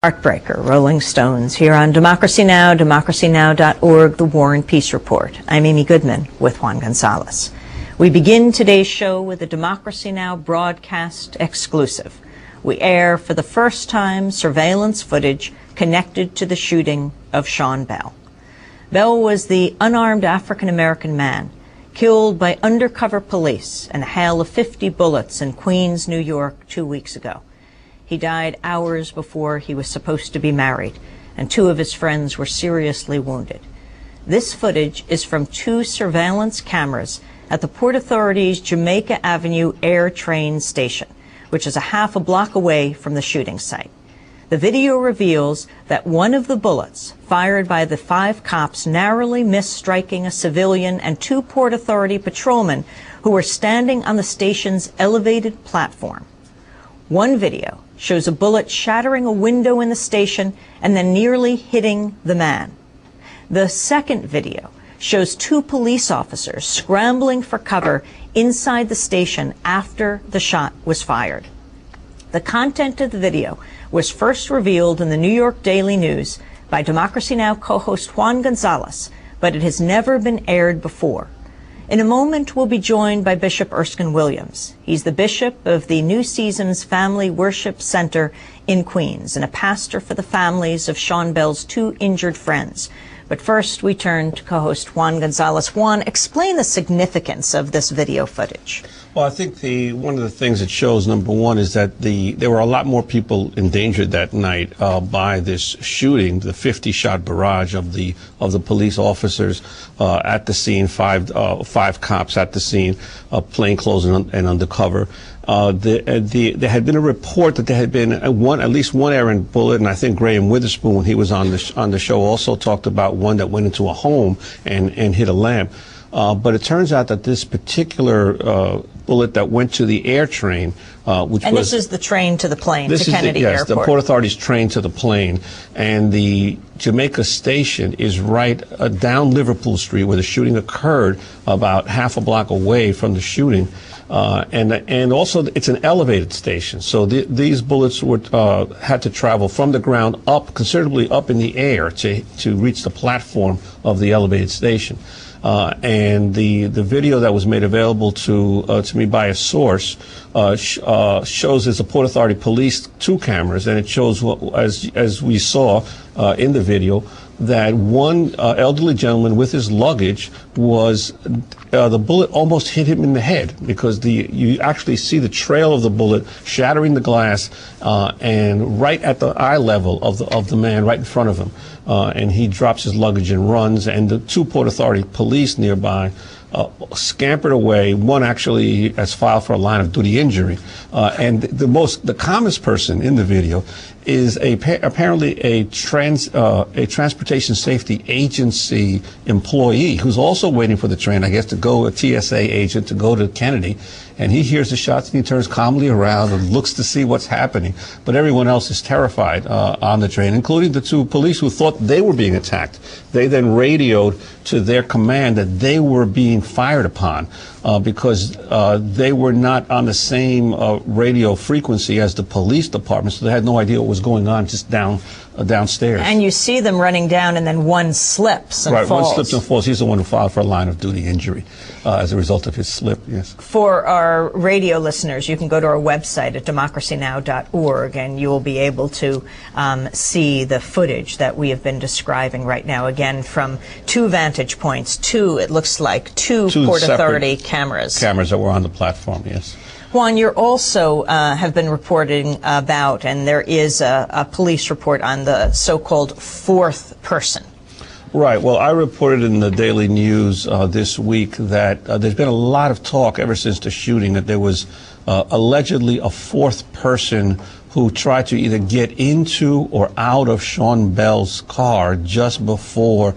Heartbreaker, Rolling Stones, here on Democracy Now!, democracynow.org, The War and Peace Report. I'm Amy Goodman with Juan Gonzalez. We begin today's show with a Democracy Now! Broadcast exclusive. We air for the first time surveillance footage connected to the shooting of Sean Bell. Bell was the unarmed African-American man killed by undercover police in a hail of 50 bullets in Queens, New York, 2 weeks ago. He died hours before he was supposed to be married, and two of his friends were seriously wounded. This footage is from two surveillance cameras at the Port Authority's Jamaica Avenue Air Train Station, which is a half a block away from the shooting site. The video reveals that one of the bullets, fired by the 5 cops, narrowly missed striking a civilian and 2 Port Authority patrolmen who were standing on the station's elevated platform. One video shows a bullet shattering a window in the station and then nearly hitting the man. The second video shows 2 police officers scrambling for cover inside the station after the shot was fired. The content of the video was first revealed in the New York Daily News by Democracy Now! Co-host Juan Gonzalez, but it has never been aired before. In a moment, we'll be joined by Bishop Erskine Williams. He's the bishop of the New Seasons Family Worship Center in Queens and a pastor for the families of Sean Bell's 2 injured friends. But first, we turn to co-host Juan Gonzalez. Juan, explain the significance of this video footage. Well, I think one of the things it shows, number one, is that there were a lot more people endangered that night by this shooting, the 50-shot barrage of the police officers at the scene, 5 cops at the scene, plainclothes and undercover. There had been a report that there had been at least one errant bullet, and I think Graham Witherspoon, when he was on the show, also talked about one that went into a home and hit a lamp. But it turns out that this particular bullet that went to the air train, this is the train to the plane, to Kennedy Airport. Yes, the Port Authority's train to the plane, and the Jamaica station is right down Liverpool Street where the shooting occurred, about half a block away from the shooting. And also it's an elevated station, so these bullets had to travel from the ground up, considerably up in the air, to reach the platform of the elevated station. And the video that was made available to me by a source shows there's a Port Authority police 2 cameras, and it shows, as we saw in the video, that one elderly gentleman with his luggage was the bullet almost hit him in the head, because you actually see the trail of the bullet shattering the glass and right at the eye level of the man right in front of him, and he drops his luggage and runs, and the 2 Port Authority police nearby scampered away. One actually has filed for a line of duty injury, and the calmest person in the video is apparently a transportation safety agency employee who's also waiting for the train, I guess, to go, a TSA agent, to go to Kennedy. And he hears the shots and he turns calmly around and looks to see what's happening. But everyone else is terrified on the train, including the 2 police who thought they were being attacked. They then radioed to their command that they were being fired upon because they were not on the same radio frequency as the police department, so they had no idea what was going on just downstairs. And you see them running down, and then one slips and falls. Right, one slips and falls. He's the one who filed for a line of duty injury as a result of his slip, yes. For our radio listeners, you can go to our website at democracynow.org, and you will be able to see the footage that we have been describing right now, again, from 2 vantage points, it looks like two Port Authority cameras. Cameras that were on the platform, yes. Juan, you also have been reporting about, and there is a police report on the so-called 4th person. Right. Well, I reported in the Daily News this week that there's been a lot of talk ever since the shooting that there was allegedly a 4th person who tried to either get into or out of Sean Bell's car just before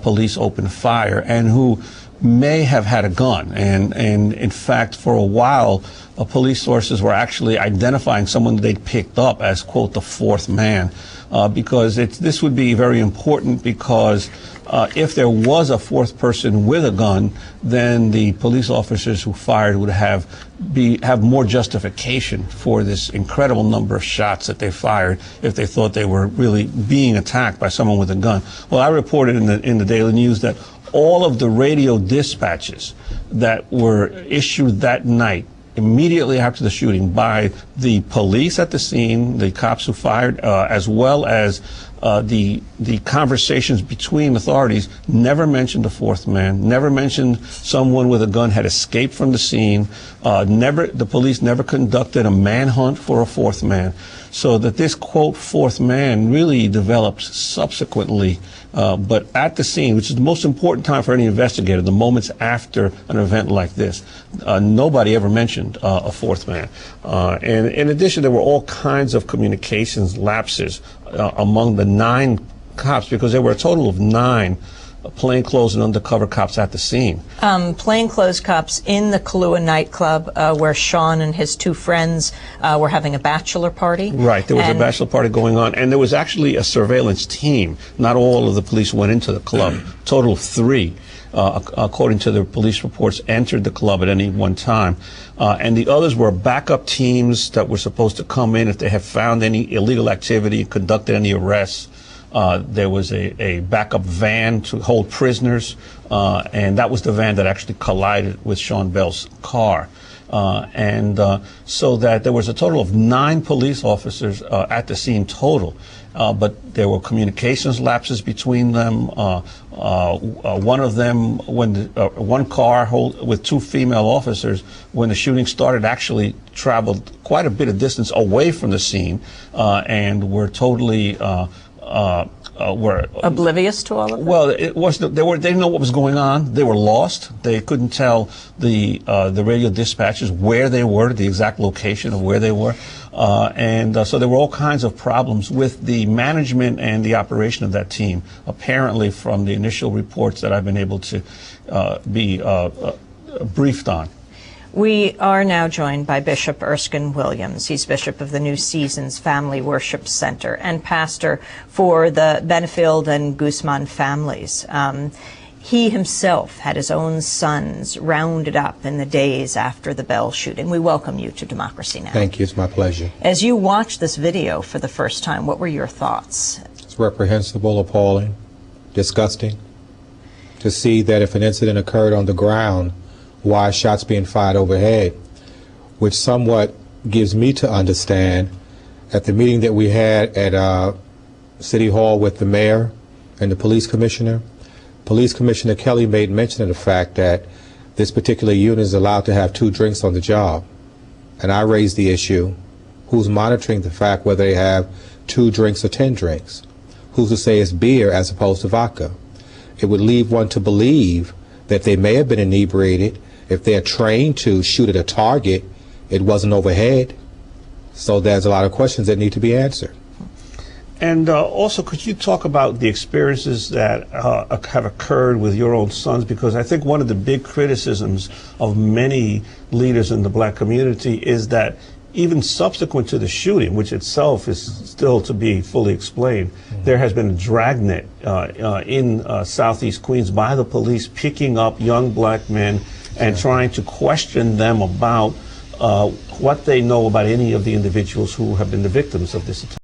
police opened fire, and who may have had a gun. And in fact, for a while, police sources were actually identifying someone they picked up as, quote, the fourth man, because this would be very important, because if there was a fourth person with a gun, then the police officers who fired would have more justification for this incredible number of shots that they fired if they thought they were really being attacked by someone with a gun. Well, I reported in the Daily News that all of the radio dispatches that were issued that night, immediately after the shooting, by the police at the scene, the cops who fired, as well as the conversations between authorities, never mentioned a fourth man, never mentioned someone with a gun had escaped from the scene. The police never conducted a manhunt for a fourth man. So that this, quote, fourth man really developed subsequently, but at the scene, which is the most important time for any investigator, the moments after an event like this, nobody ever mentioned a fourth man. And in addition, there were all kinds of communications lapses among the 9 cops, because there were a total of 9 plainclothes and undercover cops at the scene. Plainclothes cops in the Kahlua nightclub where Sean and his 2 friends were having a bachelor party. Right, there was a bachelor party going on, and there was actually a surveillance team. Not all of the police went into the club. Total of 3, according to the police reports, entered the club at any one time. And the others were backup teams that were supposed to come in if they had found any illegal activity, conducted any arrests. There was a backup van to hold prisoners, and that was the van that actually collided with Sean Bell's car. So that there was a total of 9 police officers at the scene total. But there were communications lapses between them. One of them, one car with 2 female officers, when the shooting started, actually traveled quite a bit of distance away from the scene, and were totally were oblivious to all of that? Well, it was they didn't know what was going on. They were lost. They couldn't tell the radio dispatchers where they were, the exact location of where they were, so there were all kinds of problems with the management and the operation of that team. Apparently, from the initial reports that I've been able to be briefed on. We are now joined by Bishop Erskine Williams. He's Bishop of the New Seasons Family Worship Center and pastor for the Benefield and Guzman families. He himself had his own sons rounded up in the days after the Bell shooting. We welcome you to Democracy Now! Thank you. It's my pleasure. As you watched this video for the first time, what were your thoughts? It's reprehensible, appalling, disgusting to see that if an incident occurred on the ground, why shots being fired overhead, which somewhat gives me to understand at the meeting that we had at City Hall with the mayor and the police commissioner. Police Commissioner Kelly made mention of the fact that this particular unit is allowed to have 2 drinks on the job. And I raised the issue, who's monitoring the fact whether they have 2 drinks or 10 drinks? Who's to say it's beer as opposed to vodka? It would lead one to believe that they may have been inebriated. If they're trained to shoot at a target, it wasn't overhead. So there's a lot of questions that need to be answered. And also, could you talk about the experiences that have occurred with your own sons? Because I think one of the big criticisms of many leaders in the black community is that even subsequent to the shooting, which itself is still to be fully explained, there has been a dragnet in Southeast Queens by the police picking up young black men and trying to question them about what they know about any of the individuals who have been the victims of this attack.